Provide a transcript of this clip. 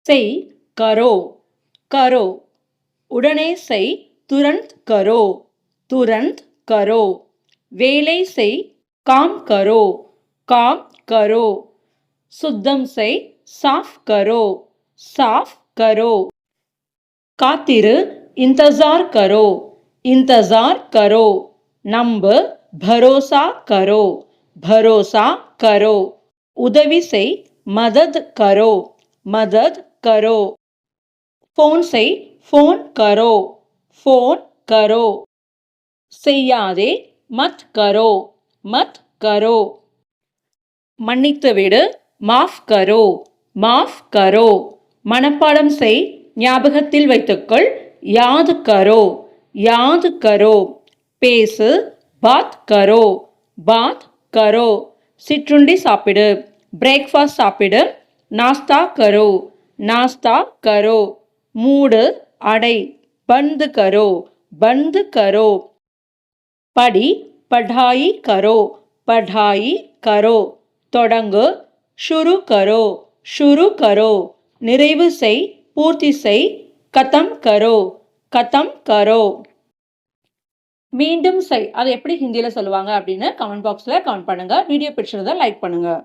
செய் கரோ கரோ உடனே செய் तुरंत करो तुरंत करो வேலை செய் काम करो काम करो சுத்தம் செய் साफ करो साफ करो காத்திரு इंतजार करो इंतजार करो நம்பு भरोसा करो भरोसा करो உதவி செய் मदद करो मदद करो फोन செய் फोन करो फोन करो செய்யாதே मत करो मत करो மன்னித்து விடு மாஃப் கரோ மாஃப் கரோ மனப்பாடம் செய் ஞாபகத்தில் வைத்துக்கொள் யாத் கரோ யாத் கரோ பேசு பாத் கரோ பாத் கரோ சிற்றுண்டி சாப்பிடு பிரேக்ஃபாஸ்ட் சாப்பிடு நாஸ்தா கரோ நாஸ்தா கரோ மூடு அடை பந்து கரோ பந்து கரோ படி படாயி கரோ படாயி கரோ தொடங்கு ஷுரு கரோ ஷுரு கரோ நிறைவு செய் பூர்த்தி செய் கதம் கரோ கதம் கரோ மீண்டும் செய் அதை எப்படி ஹிந்தியில் சொல்லுவாங்க அப்படின்னு கமெண்ட் பாக்ஸில் கமெண்ட் பண்ணுங்கள். வீடியோ பிடிச்சிருந்தா லைக் பண்ணுங்கள்.